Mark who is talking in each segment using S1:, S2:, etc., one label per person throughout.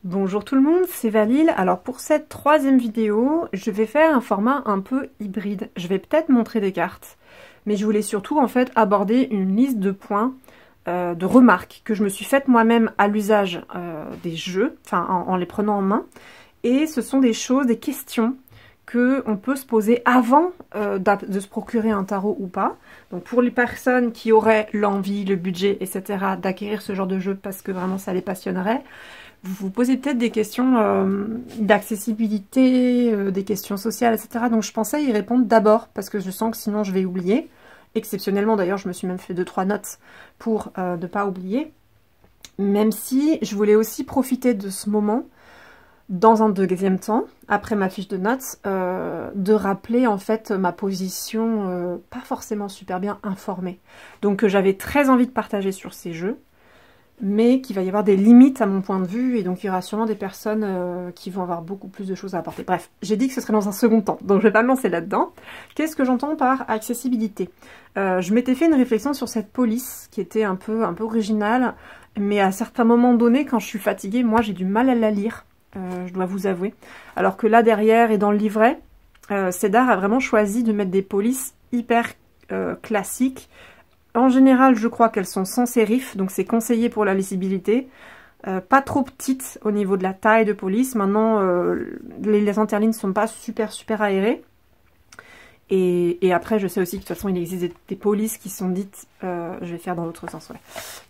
S1: Bonjour tout le monde, c'est Valil. Alors pour cette troisième vidéo, je vais faire un format un peu hybride. Je vais peut-être montrer des cartes, mais je voulais surtout en fait aborder une liste de points, de remarques que je me suis faites moi-même à l'usage des jeux, enfin en les prenant en main. Et ce sont des choses, des questions qu'on peut se poser avant de se procurer un tarot ou pas. Donc pour les personnes qui auraient l'envie, le budget, etc. d'acquérir ce genre de jeu parce que vraiment ça les passionnerait, vous vous posez peut-être des questions d'accessibilité, des questions sociales, etc. Donc je pensais y répondre d'abord parce que je sens que sinon je vais oublier. Exceptionnellement d'ailleurs, je me suis même fait 2-3 notes pour ne pas oublier. Même si je voulais aussi profiter de ce moment dans un deuxième temps, après ma fiche de notes, de rappeler en fait ma position pas forcément super bien informée. Donc j'avais très envie de partager sur ces jeux, mais qu'il va y avoir des limites à mon point de vue, et donc il y aura sûrement des personnes qui vont avoir beaucoup plus de choses à apporter. Bref, j'ai dit que ce serait dans un second temps, donc je vais pas me lancer là-dedans. Qu'est-ce que j'entends par accessibilité? Je m'étais fait une réflexion sur cette police, qui était un peu originale, mais à certains moments donnés, quand je suis fatiguée, moi j'ai du mal à la lire. Je dois vous avouer. Alors que là derrière et dans le livret, Cédar a vraiment choisi de mettre des polices hyper classiques. En général, je crois qu'elles sont sans sérif, donc c'est conseillé pour la lisibilité. Pas trop petites au niveau de la taille de police. Maintenant, les interlignes ne sont pas super aérées. Et après, je sais aussi que de toute façon, il existe des polices qui sont dites, je vais faire dans l'autre sens, ouais,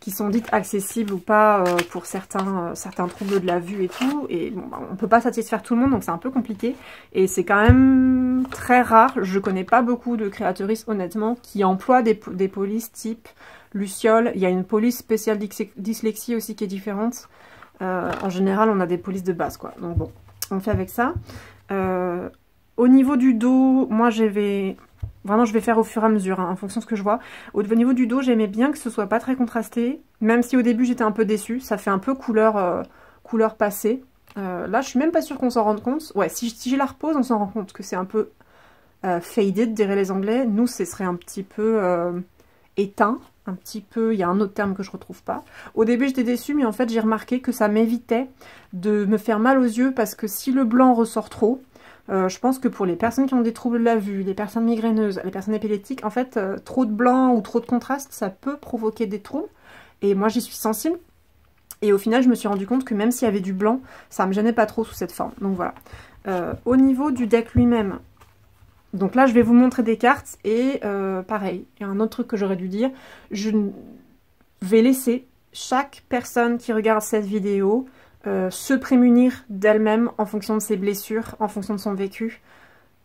S1: qui sont dites accessibles ou pas pour certains troubles de la vue et tout. Et bon, bah, on peut pas satisfaire tout le monde, donc c'est un peu compliqué. Et c'est quand même très rare. Je connais pas beaucoup de créatrices, honnêtement, qui emploient des polices type Luciole. Il y a une police spéciale dyslexie aussi qui est différente. En général, on a des polices de base, quoi. Donc bon, on fait avec ça. Au niveau du dos, moi je vais faire au fur et à mesure, hein, en fonction de ce que je vois. Au niveau du dos, j'aimais bien que ce soit pas très contrasté, même si au début j'étais un peu déçue. Ça fait un peu couleur passée. Là, je suis même pas sûre qu'on s'en rende compte. Ouais, si je la repose, on s'en rend compte que c'est un peu faded, diraient les Anglais. Nous, ce serait un petit peu éteint. Un petit peu, il y a un autre terme que je retrouve pas. Au début, j'étais déçue, mais en fait, j'ai remarqué que ça m'évitait de me faire mal aux yeux, parce que si le blanc ressort trop, je pense que pour les personnes qui ont des troubles de la vue, les personnes migraineuses, les personnes épileptiques, en fait, trop de blanc ou trop de contraste, ça peut provoquer des troubles. Et moi, j'y suis sensible. Et au final, je me suis rendu compte que même s'il y avait du blanc, ça me gênait pas trop sous cette forme. Donc voilà. Au niveau du deck lui-même, donc là, je vais vous montrer des cartes. Et pareil, il y a un autre truc que j'aurais dû dire. Je vais laisser chaque personne qui regarde cette vidéo se prémunir d'elle-même en fonction de ses blessures, en fonction de son vécu,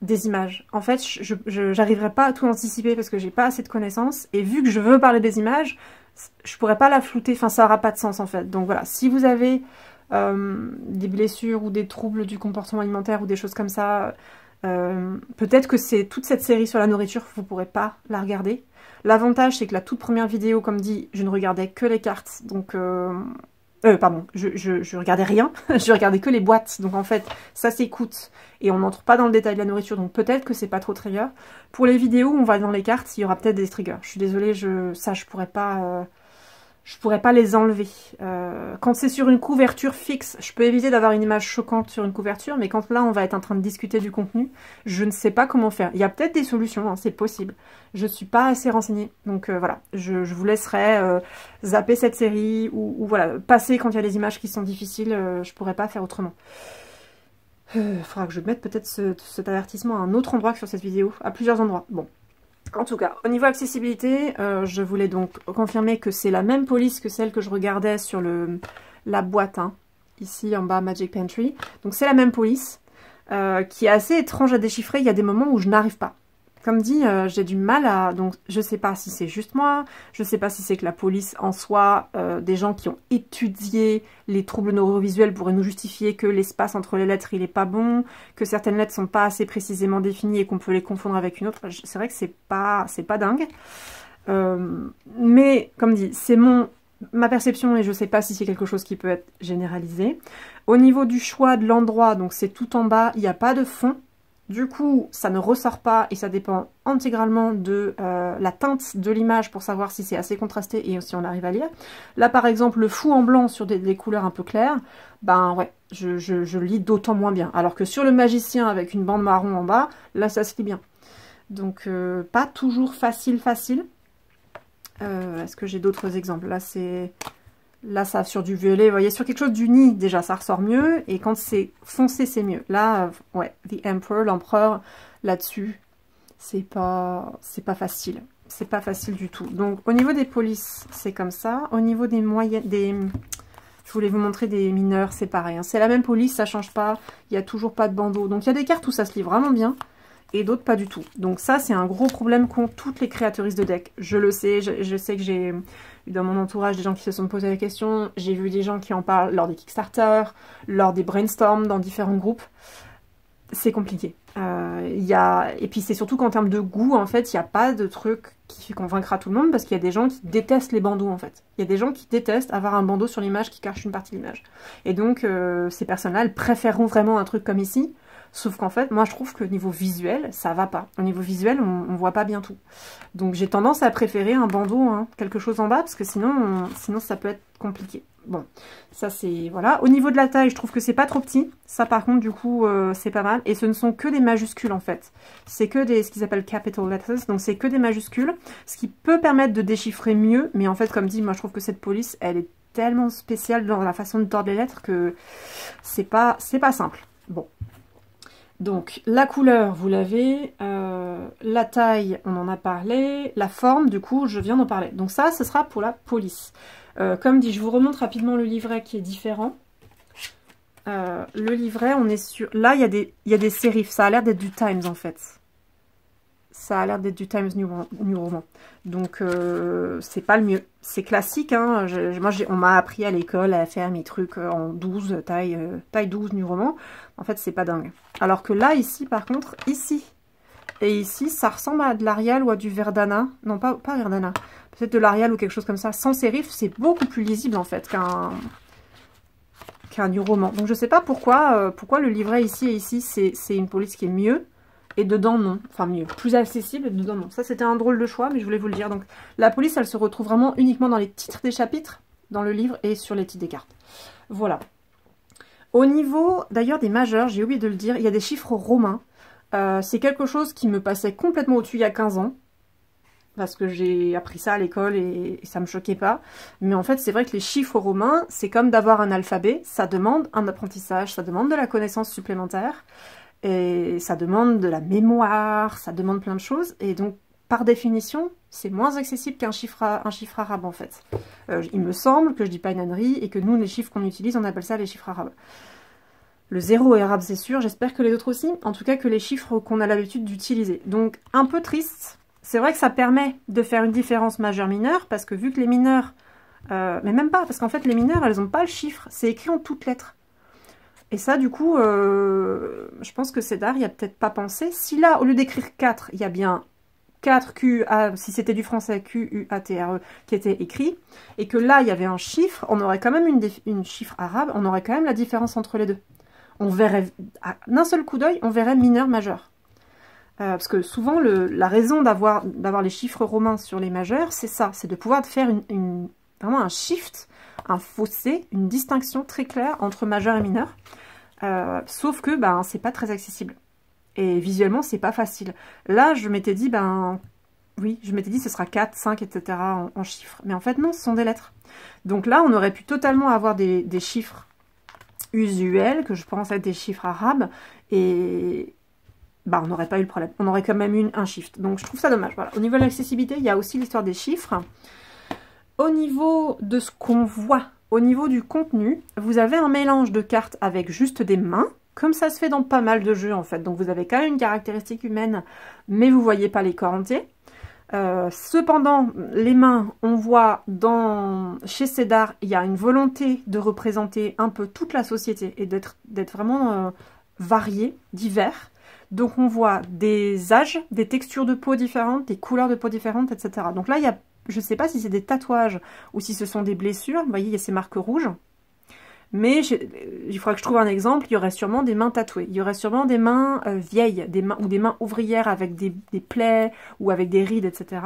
S1: des images. En fait, je n'arriverai pas à tout anticiper parce que j'ai pas assez de connaissances, et vu que je veux parler des images, je pourrais pas la flouter, enfin ça aura pas de sens en fait. Donc voilà, si vous avez des blessures ou des troubles du comportement alimentaire ou des choses comme ça, peut-être que c'est toute cette série sur la nourriture, vous pourrez pas la regarder. L'avantage, c'est que la toute première vidéo, comme dit, je ne regardais que les cartes, donc pardon, je regardais rien, je regardais que les boîtes, donc en fait, ça s'écoute, et on n'entre pas dans le détail de la nourriture, donc peut-être que c'est pas trop trigger. Pour les vidéos où on va dans les cartes, il y aura peut-être des triggers. Je suis désolée, je pourrais pas les enlever. Quand c'est sur une couverture fixe, je peux éviter d'avoir une image choquante sur une couverture, mais quand là on va être en train de discuter du contenu, je ne sais pas comment faire. Il y a peut-être des solutions, hein, c'est possible. Je suis pas assez renseignée, donc voilà, je vous laisserai zapper cette série, ou voilà, passer quand il y a des images qui sont difficiles, je pourrais pas faire autrement. Faudra que je mette peut-être cet avertissement à un autre endroit que sur cette vidéo, à plusieurs endroits. Bon. En tout cas, au niveau accessibilité, je voulais donc confirmer que c'est la même police que celle que je regardais sur la boîte, hein, ici en bas, Magic Pantry. Donc c'est la même police, qui est assez étrange à déchiffrer. Il y a des moments où je n'arrive pas. Comme dit, j'ai du mal à... Donc je sais pas si c'est juste moi, je sais pas si c'est que la police en soi, des gens qui ont étudié les troubles neurovisuels pourraient nous justifier que l'espace entre les lettres il est pas bon, que certaines lettres sont pas assez précisément définies et qu'on peut les confondre avec une autre. C'est vrai que c'est pas dingue. Mais comme dit, c'est ma perception, et je sais pas si c'est quelque chose qui peut être généralisé. Au niveau du choix de l'endroit, donc c'est tout en bas, il n'y a pas de fond. Du coup, ça ne ressort pas et ça dépend intégralement de la teinte de l'image pour savoir si c'est assez contrasté et si on arrive à lire. Là, par exemple, le fou en blanc sur des couleurs un peu claires, ben ouais, je lis d'autant moins bien. Alors que sur le magicien avec une bande marron en bas, là, ça se lit bien. Donc, pas toujours facile. Est-ce que j'ai d'autres exemples? Là, c'est... Là, ça sur du violet, vous voyez, sur quelque chose d'uni, déjà, ça ressort mieux. Et quand c'est foncé, c'est mieux. Là, ouais, The Emperor, l'empereur, là-dessus, c'est pas facile. C'est pas facile du tout. Donc, au niveau des polices, c'est comme ça. Au niveau des moyennes, je voulais vous montrer des mineurs, c'est pareil. Hein. C'est la même police, ça change pas. Il n'y a toujours pas de bandeau. Donc, il y a des cartes où ça se lit vraiment bien. Et d'autres pas du tout. Donc ça, c'est un gros problème qu'ont toutes les créatrices de deck. Je le sais, je sais que j'ai eu dans mon entourage des gens qui se sont posés la question. J'ai vu des gens qui en parlent lors des Kickstarter, lors des brainstorms dans différents groupes. C'est compliqué. Et puis c'est surtout qu'en termes de goût, en fait, il n'y a pas de truc qui convaincra tout le monde parce qu'il y a des gens qui détestent les bandeaux, en fait. Il y a des gens qui détestent avoir un bandeau sur l'image qui cache une partie de l'image. Et donc, ces personnes-là, elles préféreront vraiment un truc comme ici. Sauf qu'en fait, moi je trouve que niveau visuel, ça va pas. Au niveau visuel, on voit pas bien tout. Donc j'ai tendance à préférer un bandeau, hein, quelque chose en bas, parce que sinon ça peut être compliqué. Bon, ça c'est... Voilà. Au niveau de la taille, je trouve que c'est pas trop petit. Ça par contre, du coup, c'est pas mal. Et ce ne sont que des majuscules en fait. C'est que ce qu'ils appellent capital letters, donc c'est que des majuscules. Ce qui peut permettre de déchiffrer mieux, mais en fait, comme dit, moi je trouve que cette police, elle est tellement spéciale dans la façon de tordre les lettres que c'est pas simple. Bon. Donc, la couleur, vous l'avez, la taille, on en a parlé, la forme, du coup, je viens d'en parler. Donc ça, ce sera pour la police. Comme dit, je vous remontre rapidement le livret qui est différent. Le livret, on est sur... Là, il y a des sérifs, ça a l'air d'être du Times, en fait. Ça a l'air d'être du Times New Roman. Donc, c'est pas le mieux. C'est classique, hein. On m'a appris à l'école à faire mes trucs en 12, taille 12 New Roman. En fait, c'est pas dingue. Alors que là, ici, par contre, ici et ici, ça ressemble à de l'Arial ou à du Verdana. Non, pas Verdana. Peut-être de l'Arial ou quelque chose comme ça. Sans sérif, c'est beaucoup plus lisible, en fait, qu'un New Roman. Donc, je sais pas pourquoi le livret ici et ici, c'est une police qui est mieux. Et dedans, non. Enfin, mieux. Plus accessible, et dedans, non. Ça, c'était un drôle de choix, mais je voulais vous le dire. Donc, la police, elle se retrouve vraiment uniquement dans les titres des chapitres, dans le livre, et sur les titres des cartes. Voilà. Au niveau, d'ailleurs, des majeurs, j'ai oublié de le dire, il y a des chiffres romains. C'est quelque chose qui me passait complètement au-dessus il y a 15 ans. Parce que j'ai appris ça à l'école et ça me choquait pas. Mais en fait, c'est vrai que les chiffres romains, c'est comme d'avoir un alphabet. Ça demande un apprentissage, ça demande de la connaissance supplémentaire. Et ça demande de la mémoire, ça demande plein de choses. Et donc, par définition, c'est moins accessible qu'un chiffre arabe, en fait. Il me semble que je dis pas une ânerie et que nous, les chiffres qu'on utilise, on appelle ça les chiffres arabes. Le 0 est arabe, c'est sûr. J'espère que les autres aussi. En tout cas, que les chiffres qu'on a l'habitude d'utiliser. Donc, un peu triste. C'est vrai que ça permet de faire une différence majeure-mineure, parce que vu que les mineurs... mais même pas, parce qu'en fait, les mineurs, elles n'ont pas le chiffre. C'est écrit en toutes lettres. Et ça, du coup, je pense que Cédar y a peut-être pas pensé. Si là, au lieu d'écrire 4, il y a bien 4 Q, A, si c'était du français, Q, U, A, T, R, E, qui était écrit, et que là, il y avait un chiffre, on aurait quand même une chiffre arabe, on aurait quand même la différence entre les deux. On verrait, d'un seul coup d'œil, on verrait mineur, majeur. Parce que souvent, la raison d'avoir les chiffres romains sur les majeurs, c'est ça, c'est de pouvoir faire vraiment un shift, un fossé, une distinction très claire entre majeur et mineur. Sauf que ben, c'est pas très accessible. Et visuellement, c'est pas facile. Là, je m'étais dit, ben oui, je m'étais dit ce sera 4, 5, etc. en chiffres. Mais en fait, non, ce sont des lettres. Donc là, on aurait pu totalement avoir des chiffres usuels, que je pense être des chiffres arabes, et bah, on n'aurait pas eu le problème. On aurait quand même eu un shift. Donc je trouve ça dommage. Voilà. Au niveau de l'accessibilité, il y a aussi l'histoire des chiffres. Au niveau de ce qu'on voit, au niveau du contenu, vous avez un mélange de cartes avec juste des mains, comme ça se fait dans pas mal de jeux en fait. Donc vous avez quand même une caractéristique humaine, mais vous voyez pas les corps entiers. Cependant, les mains, on voit chez Cédar, il y a une volonté de représenter un peu toute la société et d'être vraiment varié, divers. Donc on voit des âges, des textures de peau différentes, des couleurs de peau différentes, etc. Donc là, il y a, je ne sais pas si c'est des tatouages ou si ce sont des blessures. Vous voyez, il y a ces marques rouges. Mais il faudra que je trouve un exemple, il y aurait sûrement des mains tatouées, il y aurait sûrement des mains vieilles, ou des mains ouvrières avec des plaies ou avec des rides, etc.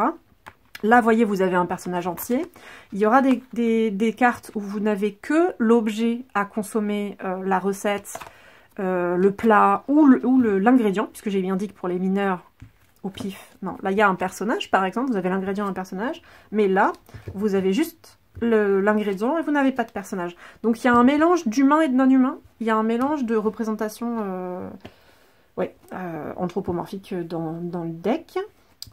S1: Là, voyez, vous avez un personnage entier. Il y aura des cartes où vous n'avez que l'objet à consommer, la recette, le plat ou l'ingrédient, puisque j'ai bien dit que pour les mineurs, au pif, non, là il y a un personnage par exemple, vous avez l'ingrédient d'un personnage, mais là, vous avez juste l'ingrédient et vous n'avez pas de personnage. Donc il y a un mélange d'humain et de non-humain, il y a un mélange de représentation anthropomorphique dans le deck.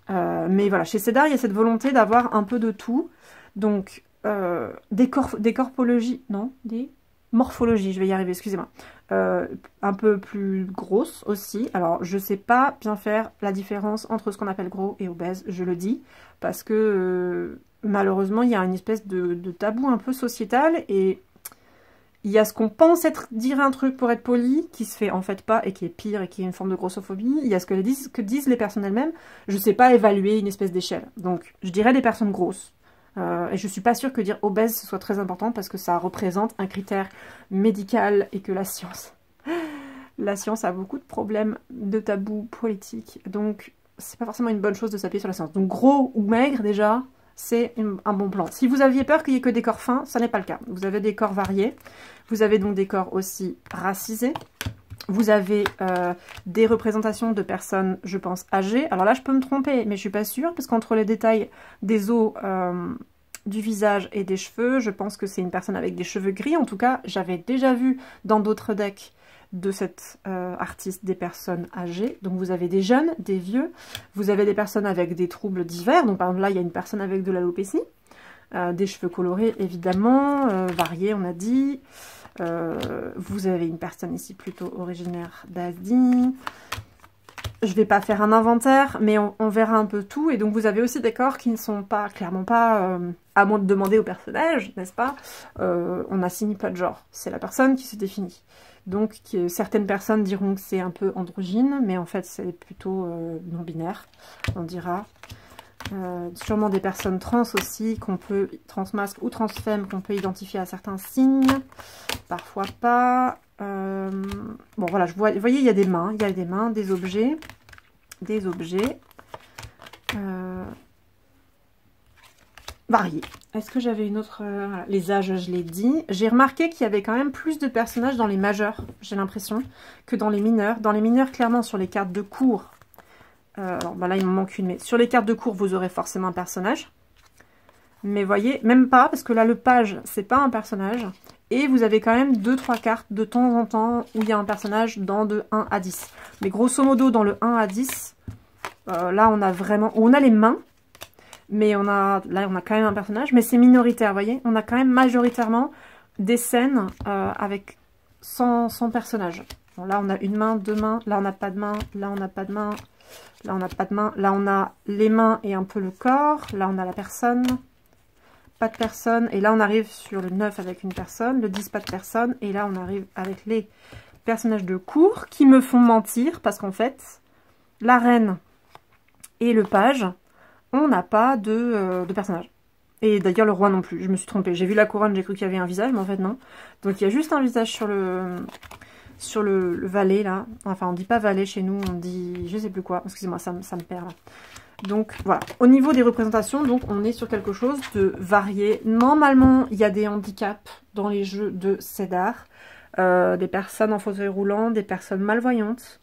S1: Mais voilà, chez Cédar, il y a cette volonté d'avoir un peu de tout. Donc, des morphologies, je vais y arriver, excusez-moi. Un peu plus grosses aussi. Alors, je sais pas bien faire la différence entre ce qu'on appelle gros et obèse, je le dis, parce que malheureusement, il y a une espèce de tabou un peu sociétal, et il y a ce qu'on pense dire un truc pour être poli, qui se fait en fait pas, et qui est pire, et qui est une forme de grossophobie. Il y a ce que disent les personnes elles-mêmes. Je sais pas évaluer une espèce d'échelle. Donc, je dirais des personnes grosses. Et je suis pas sûre que dire obèse ce soit très important, parce que ça représente un critère médical, et que la science a beaucoup de problèmes de tabous politiques. Donc, c'est pas forcément une bonne chose de s'appuyer sur la science. Donc, gros ou maigre, déjà, c'est un bon plan. Si vous aviez peur qu'il n'y ait que des corps fins, ça n'est pas le cas. Vous avez des corps variés. Vous avez donc des corps aussi racisés. Vous avez des représentations de personnes, je pense, âgées. Alors là, je peux me tromper, mais je suis pas sûre, parce qu'entre les détails des os, du visage et des cheveux, je pense que c'est une personne avec des cheveux gris. En tout cas, j'avais déjà vu dans d'autres decks de cette artiste des personnes âgées. Donc vous avez des jeunes, des vieux, vous avez des personnes avec des troubles divers. Donc par exemple là, il y a une personne avec de l'alopécie, des cheveux colorés évidemment, variés on a dit. Vous avez une personne ici plutôt originaire d'Asie. Je vais pas faire un inventaire, mais on verra un peu tout. Et donc vous avez aussi des corps qui ne sont pas, clairement pas, à moins de demander au personnage, n'est-ce pas, on n'assigne pas de genre. C'est la personne qui se définit. Donc certaines personnes diront que c'est un peu androgyne, mais en fait c'est plutôt non-binaire, on dira. Sûrement des personnes trans aussi, transmasque ou transfemme, qu'on peut identifier à certains signes, parfois pas. Bon voilà, vous voyez, il y a des mains, des objets, variés. Est-ce que j'avais une autre... voilà, les âges, je l'ai dit. J'ai remarqué qu'il y avait quand même plus de personnages dans les majeurs, j'ai l'impression, que dans les mineurs. Dans les mineurs, clairement, sur les cartes de cours, alors bah là, il me manque une, mais sur les cartes de cours, vous aurez forcément un personnage. Mais voyez, même pas, parce que là, le page, c'est pas un personnage. Et vous avez quand même 2-3 cartes de temps en temps où il y a un personnage dans de 1 à 10. Mais grosso modo, dans le 1 à 10, là, on a vraiment... On a les mains, mais là, on a quand même un personnage. Mais c'est minoritaire, vous voyez. On a quand même majoritairement des scènes avec sans personnage. Bon, là, on a une main, 2 mains. Là, on n'a pas de main. Là, on n'a pas de main. Là, on n'a pas de main. Là, on a les mains et un peu le corps. Là, on a la personne. Pas de personne. Et là, on arrive sur le 9 avec une personne. Le 10, pas de personne. Et là, on arrive avec les personnages de cours qui me font mentir. Parce qu'en fait, la reine et le page, on n'a pas de personnage. Et d'ailleurs, le roi non plus. Je me suis trompée. J'ai vu la couronne, j'ai cru qu'il y avait un visage. Mais en fait, non. Donc, il y a juste un visage sur le valet, là. Enfin, on dit pas valet chez nous. On dit... Je sais plus quoi. Excusez-moi, ça me perd, là. Donc voilà, au niveau des représentations, donc on est sur quelque chose de varié. Normalement, il y a des handicaps dans les jeux de Cédar. Des personnes en fauteuil roulant, des personnes malvoyantes,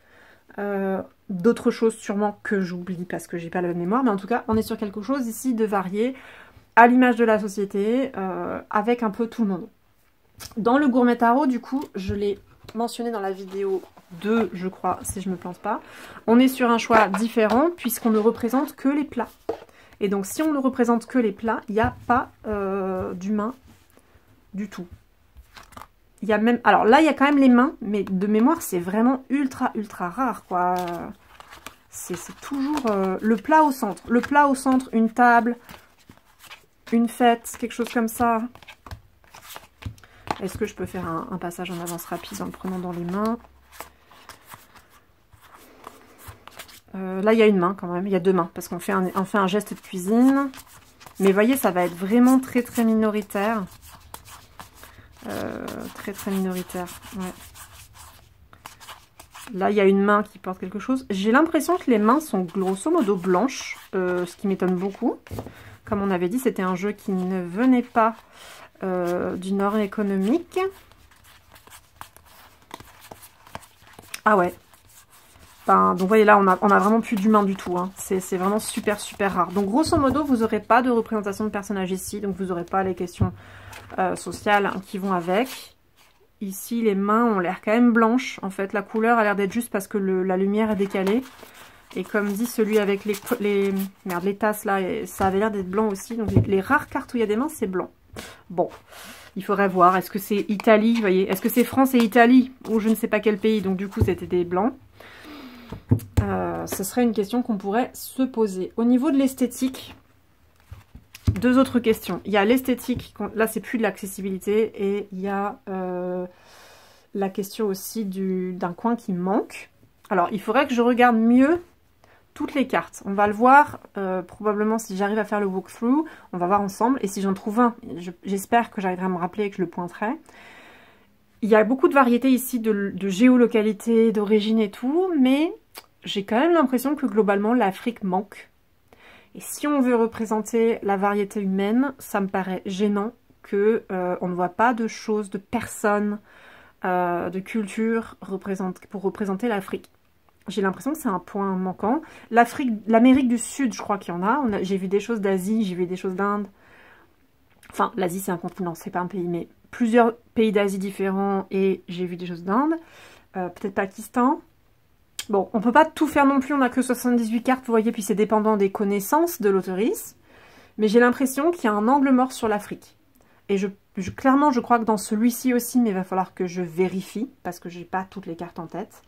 S1: d'autres choses sûrement que j'oublie parce que j'ai pas la mémoire. Mais en tout cas, on est sur quelque chose ici de varié, à l'image de la société, avec un peu tout le monde. Dans le gourmet tarot, du coup, je l'ai mentionné dans la vidéo 2, je crois, si je me plante pas. On est sur un choix différent puisqu'on ne représente que les plats. Et donc si on ne représente que les plats, il n'y a pas d'humain du tout. Il y a même... Alors là, il y a quand même les mains, mais de mémoire, c'est vraiment ultra rare, quoi. C'est toujours le plat au centre. Le plat au centre, une table, une fête, quelque chose comme ça. Est-ce que je peux faire un passage en avance rapide en le prenant dans les mains ? Là, il y a une main quand même, il y a 2 mains, parce qu'on fait un geste de cuisine. Mais voyez, ça va être vraiment très minoritaire. Très très minoritaire, ouais. Là, il y a une main qui porte quelque chose. J'ai l'impression que les mains sont grosso modo blanches, ce qui m'étonne beaucoup. Comme on avait dit, c'était un jeu qui ne venait pas du Nord économique. Ah ouais. Ben, donc vous voyez là, on a vraiment plus d'humains du tout. Hein. C'est vraiment super super rare. Donc grosso modo, vous n'aurez pas de représentation de personnages ici. Donc vous n'aurez pas les questions sociales qui vont avec. Ici, les mains ont l'air quand même blanches. En fait, la couleur a l'air d'être juste parce que la lumière est décalée. Et comme dit celui avec les tasses là, ça avait l'air d'être blanc aussi. Donc les rares cartes où il y a des mains, c'est blanc. Bon, il faudrait voir. Est-ce que c'est Italie, vous voyez? Est-ce que c'est France et Italie? Ou je ne sais pas quel pays. Donc du coup, c'était des blancs. Ce serait une question qu'on pourrait se poser. Au niveau de l'esthétique... Deux autres questions. Il y a l'esthétique, là c'est plus de l'accessibilité, et il y a la question aussi d'un coin qui manque. Alors il faudrait que je regarde mieux toutes les cartes. On va le voir probablement si j'arrive à faire le walkthrough, on va voir ensemble, et si j'en trouve un, j'espère que j'arriverai à me rappeler et que je le pointerai. Il y a beaucoup de variétés ici de géolocalité, d'origine et tout, mais j'ai quand même l'impression que globalement l'Afrique manque. Et si on veut représenter la variété humaine, ça me paraît gênant que on ne voit pas de choses, de personnes, de culture pour représenter l'Afrique. J'ai l'impression que c'est un point manquant. L'Amérique du Sud, je crois qu'il y en a. J'ai vu des choses d'Asie, j'ai vu des choses d'Inde. Enfin, l'Asie c'est un continent, c'est pas un pays, mais plusieurs pays d'Asie différents, et j'ai vu des choses d'Inde. Peut-être Pakistan. Bon, on peut pas tout faire non plus, on n'a que 78 cartes, vous voyez, puis c'est dépendant des connaissances de l'auteurice. Mais j'ai l'impression qu'il y a un angle mort sur l'Afrique. Et clairement, je crois que dans celui-ci aussi, mais il va falloir que je vérifie, parce que j'ai pas toutes les cartes en tête.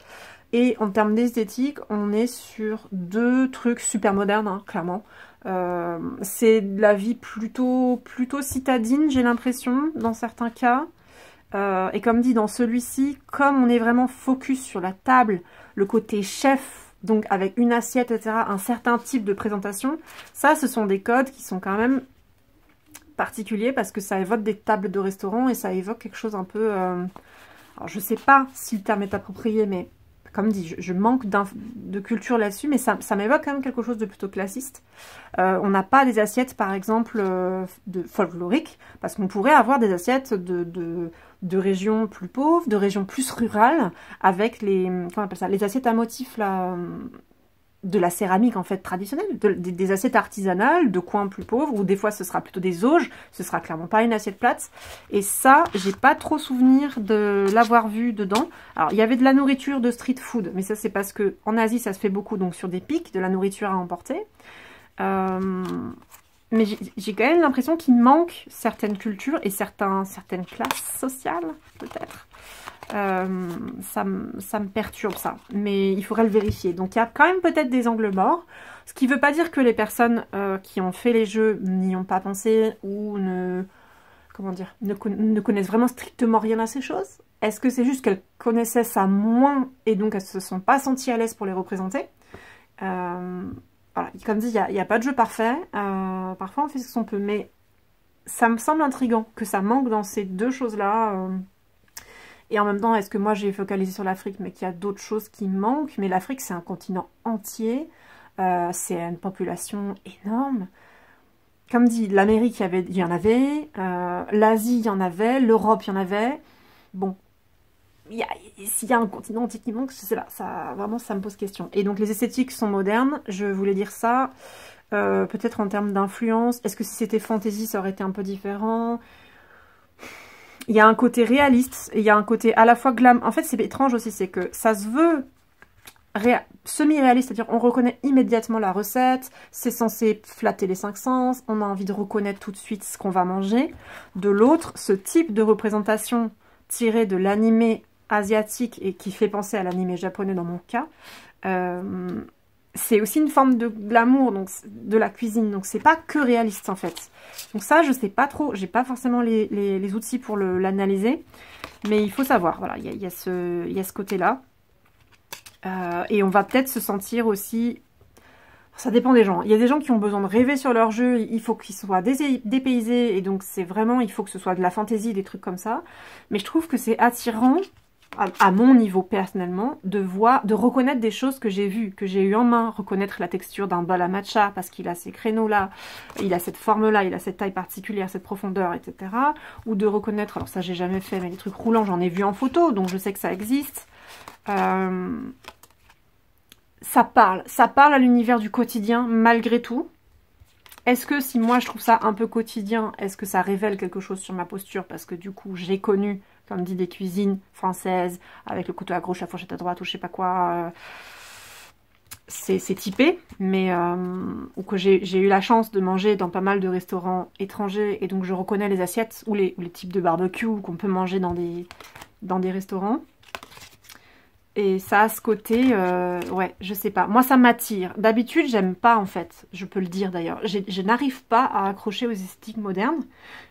S1: Et en termes d'esthétique, on est sur deux trucs super modernes, hein, clairement. C'est de la vie plutôt citadine, j'ai l'impression, dans certains cas. Et comme dit, dans celui-ci, comme on est vraiment focus sur la table, le côté chef, donc avec une assiette, etc., un certain type de présentation, ça, ce sont des codes qui sont quand même particuliers parce que ça évoque des tables de restaurant et ça évoque quelque chose un peu... Alors, je sais pas si le terme est approprié, mais comme dit, je manque de culture là-dessus, mais ça m'évoque quand même quelque chose de plutôt classiste. On n'a pas des assiettes, par exemple, de folkloriques, parce qu'on pourrait avoir des assiettes de régions plus pauvres, de régions plus rurales, avec comment on appelle ça, les assiettes à motifs là, de la céramique en fait traditionnelle, des assiettes artisanales de coins plus pauvres, ou des fois ce sera plutôt des auges, ce sera clairement pas une assiette plate. Et ça, j'ai pas trop souvenir de l'avoir vu dedans. Alors il y avait de la nourriture de street food, mais ça c'est parce que en Asie ça se fait beaucoup, donc sur des pics, de la nourriture à emporter. Mais j'ai quand même l'impression qu'il manque certaines cultures et certaines classes sociales, peut-être. Ça me perturbe ça, mais il faudrait le vérifier. Donc il y a quand même peut-être des angles morts, ce qui ne veut pas dire que les personnes qui ont fait les jeux n'y ont pas pensé ou ne connaissent vraiment strictement rien à ces choses. Est-ce que c'est juste qu'elles connaissaient ça moins et donc elles se sont pas senties à l'aise pour les représenter? Voilà, comme dit, il n'y a pas de jeu parfait. Parfois on fait ce qu'on peut, mais ça me semble intriguant que ça manque dans ces deux choses-là. Et en même temps, est-ce que moi j'ai focalisé sur l'Afrique, mais qu'il y a d'autres choses qui manquent? Mais l'Afrique, c'est un continent entier. C'est une population énorme. Comme dit, l'Amérique, il y en avait. L'Asie, il y en avait. L'Europe, il y en avait. Bon, s'il y a un continent entier qui manque, je sais pas. Vraiment, ça me pose question. Et donc, les esthétiques sont modernes. Je voulais dire ça. Peut-être en termes d'influence. Est-ce que si c'était fantasy, ça aurait été un peu différent? Il y a un côté réaliste, il y a un côté à la fois glam. En fait, c'est étrange aussi, c'est que ça se veut semi-réaliste, c'est-à-dire on reconnaît immédiatement la recette, c'est censé flatter les cinq sens, on a envie de reconnaître tout de suite ce qu'on va manger. De l'autre, ce type de représentation tirée de l'animé asiatique et qui fait penser à l'animé japonais dans mon cas, c'est aussi une forme de glamour, donc de la cuisine, donc c'est pas que réaliste en fait. Donc ça, je sais pas trop, j'ai pas forcément les outils pour l'analyser, mais il faut savoir, voilà, il y a ce côté-là. Et on va peut-être se sentir aussi, Ça dépend des gens. Il y a des gens qui ont besoin de rêver sur leur jeu, il faut qu'ils soient dépaysés, et donc c'est vraiment, il faut que ce soit de la fantaisie, des trucs comme ça. Mais je trouve que c'est attirant, à mon niveau personnellement, de reconnaître des choses que j'ai vues, que j'ai eu en main, reconnaître la texture d'un bol à matcha, parce qu'il a ces créneaux-là, il a cette forme-là, il a cette taille particulière, cette profondeur, etc. Ou de reconnaître, alors ça j'ai jamais fait, mais les trucs roulants, j'en ai vu en photo, donc je sais que ça existe. Ça parle à l'univers du quotidien malgré tout. Est-ce que si moi je trouve ça un peu quotidien, est-ce que ça révèle quelque chose sur ma posture? Parce que du coup j'ai connu, comme dit, des cuisines françaises avec le couteau à gauche, la fourchette à droite ou je sais pas quoi. C'est typé, mais ou que j'ai eu la chance de manger dans pas mal de restaurants étrangers et donc je reconnais les assiettes ou les types de barbecue qu'on peut manger dans des restaurants. Et ça a ce côté, ouais, je sais pas. Moi, ça m'attire. D'habitude, j'aime pas, en fait. Je peux le dire, d'ailleurs. Je n'arrive pas à accrocher aux esthétiques modernes.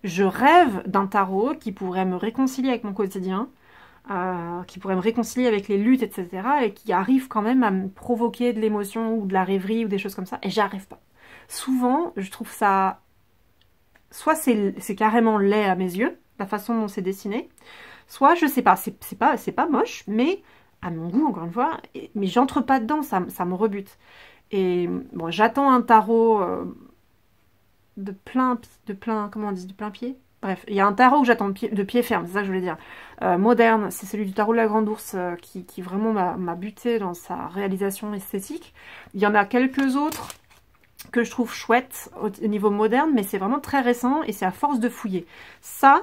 S1: Je rêve d'un tarot qui pourrait me réconcilier avec mon quotidien, qui pourrait me réconcilier avec les luttes, etc. Et qui arrive quand même à me provoquer de l'émotion ou de la rêverie ou des choses comme ça. Et j'arrive pas. Souvent, je trouve ça... Soit c'est carrément laid à mes yeux, la façon dont c'est dessiné. Soit, je sais pas, c'est pas moche, mais... à mon goût, encore une fois, mais j'entre pas dedans, ça me rebute. Et bon, j'attends un tarot de plein, comment on dit, de plein pied. Bref, il y a un tarot que j'attends de pied ferme, c'est ça que je voulais dire. Moderne, c'est celui du tarot de la Grande Ourse qui vraiment m'a buté dans sa réalisation esthétique. Il y en a quelques autres que je trouve chouettes au niveau moderne, mais c'est vraiment très récent et c'est à force de fouiller. Ça...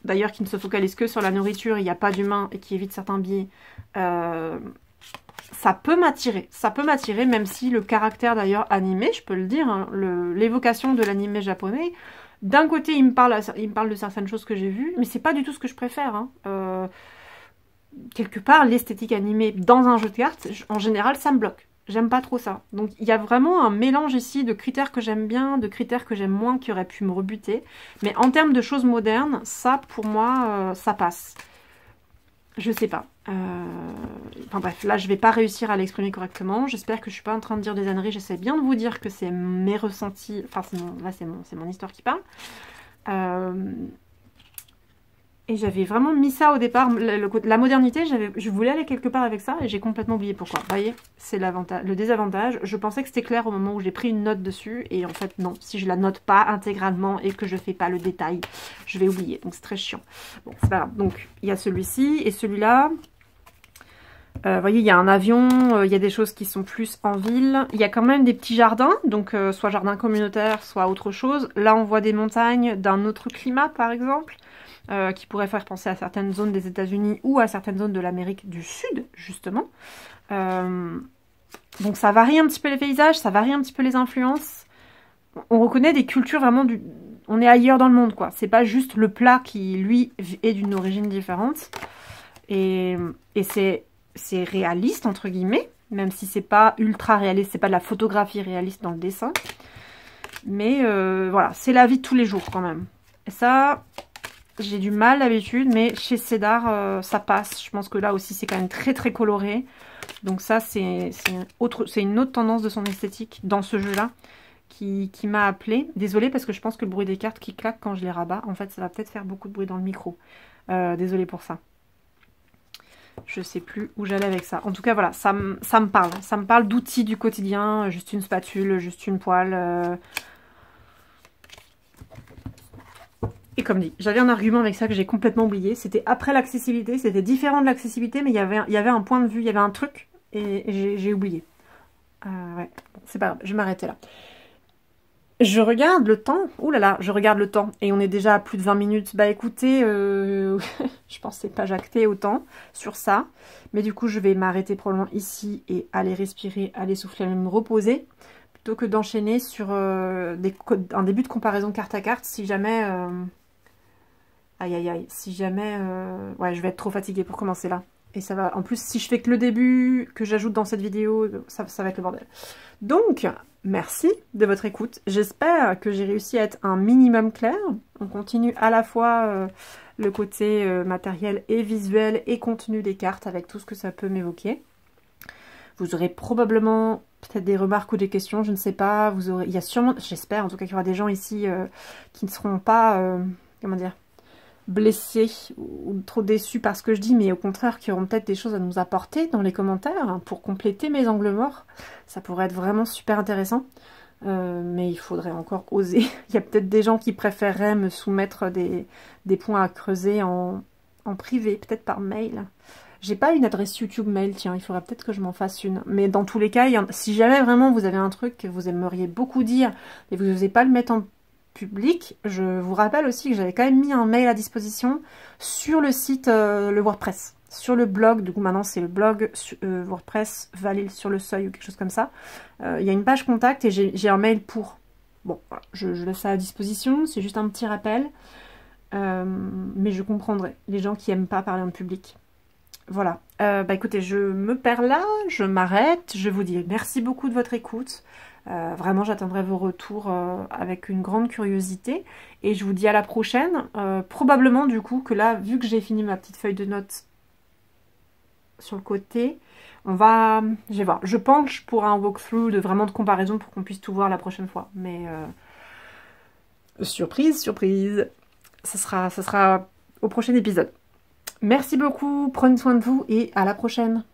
S1: D'ailleurs, qui ne se focalise que sur la nourriture, il n'y a pas d'humain et qui évite certains biais, ça peut m'attirer. Ça peut m'attirer, même si le caractère d'ailleurs animé, je peux le dire, hein, l'évocation de l'animé japonais, d'un côté, il me parle de certaines choses que j'ai vues, mais c'est pas du tout ce que je préfère. Hein. Quelque part, l'esthétique animée dans un jeu de cartes, en général, ça me bloque. J'aime pas trop ça. Donc il y a vraiment un mélange ici de critères que j'aime bien, de critères que j'aime moins, qui auraient pu me rebuter. Mais en termes de choses modernes, ça pour moi, ça passe. Je sais pas. Enfin bref, là je vais pas réussir à l'exprimer correctement. J'espère que je suis pas en train de dire des âneries. J'essaie bien de vous dire que c'est mes ressentis. Enfin là c'est mon histoire qui parle. Et j'avais vraiment mis ça au départ, la modernité, je voulais aller quelque part avec ça et j'ai complètement oublié pourquoi. Vous voyez, c'est le désavantage. Je pensais que c'était clair au moment où j'ai pris une note dessus et en fait non, si je la note pas intégralement et que je fais pas le détail, je vais oublier. Donc c'est très chiant. Bon, c'est pas grave. Donc il y a celui-ci et celui-là. Vous voyez, il y a un avion, il y a des choses qui sont plus en ville. Il y a quand même des petits jardins, donc soit jardin communautaire, soit autre chose. Là, on voit des montagnes d'un autre climat, par exemple. Qui pourrait faire penser à certaines zones des États-Unis ou à certaines zones de l'Amérique du Sud, justement. Donc ça varie un petit peu les paysages, ça varie un petit peu les influences. On reconnaît des cultures vraiment on est ailleurs dans le monde, quoi. C'est pas juste le plat qui, lui, est d'une origine différente. Et c'est réaliste, entre guillemets, même si c'est pas ultra réaliste, c'est pas de la photographie réaliste dans le dessin. Mais voilà, c'est la vie de tous les jours, quand même. Et ça... J'ai du mal d'habitude, mais chez Cédar, ça passe. Je pense que là aussi, c'est quand même très très coloré. Donc ça, c'est une autre tendance de son esthétique dans ce jeu-là qui m'a appelée. Désolée parce que je pense que le bruit des cartes qui claquent quand je les rabats, en fait, ça va peut-être faire beaucoup de bruit dans le micro. Désolée pour ça. Je sais plus où j'allais avec ça. En tout cas, voilà, ça me parle. Ça me parle d'outils du quotidien, juste une spatule, juste une poêle... Et comme dit, j'avais un argument avec ça que j'ai complètement oublié. C'était après l'accessibilité, c'était différent de l'accessibilité, mais il y avait un point de vue, il y avait un truc, et j'ai oublié. Ouais, bon, c'est pas grave, je vais m'arrêter là. Je regarde le temps, ouh là là, je regarde le temps, et on est déjà à plus de 20 minutes. Bah écoutez, je pensais pas jacter autant sur ça, mais du coup je vais m'arrêter probablement ici, et aller respirer, aller souffler, aller me reposer, plutôt que d'enchaîner sur un début de comparaison carte à carte, si jamais... Aïe aïe aïe, si jamais... Ouais, je vais être trop fatiguée pour commencer là. Et ça va... En plus, si je fais que le début, que j'ajoute dans cette vidéo, ça va être le bordel. Donc, merci de votre écoute. J'espère que j'ai réussi à être un minimum clair. On continue à la fois le côté matériel et visuel et contenu des cartes avec tout ce que ça peut m'évoquer. Vous aurez probablement peut-être des remarques ou des questions, je ne sais pas. Vous aurez, il y a sûrement, j'espère en tout cas qu'il y aura des gens ici qui ne seront pas, comment dire, blessés ou trop déçus par ce que je dis, mais au contraire qui auront peut-être des choses à nous apporter dans les commentaires hein, pour compléter mes angles morts. Ça pourrait être vraiment super intéressant. Mais il faudrait encore oser. Il y a peut-être des gens qui préféreraient me soumettre des points à creuser en privé, peut-être par mail. J'ai pas une adresse YouTube mail, tiens, il faudrait peut-être que je m'en fasse une. Mais dans tous les cas, si jamais vraiment vous avez un truc que vous aimeriez beaucoup dire et vous n'osez pas le mettre en public, je vous rappelle aussi que j'avais quand même mis un mail à disposition sur le site, le WordPress. Sur le blog, du coup maintenant c'est le blog WordPress Valil sur le seuil ou quelque chose comme ça. Il y a une page contact et j'ai un mail pour. Bon, voilà, je laisse ça à disposition, c'est juste un petit rappel. Mais je comprendrai les gens qui aiment pas parler en public. Voilà. Bah écoutez, je me perds là, je m'arrête. Je vous dis merci beaucoup de votre écoute. Vraiment, j'attendrai vos retours avec une grande curiosité. Et je vous dis à la prochaine. Probablement, du coup, que là, vu que j'ai fini ma petite feuille de notes sur le côté, je vais voir. Je penche pour un walkthrough de comparaison pour qu'on puisse tout voir la prochaine fois. Mais surprise, surprise. Ça sera au prochain épisode. Merci beaucoup, prenez soin de vous et à la prochaine.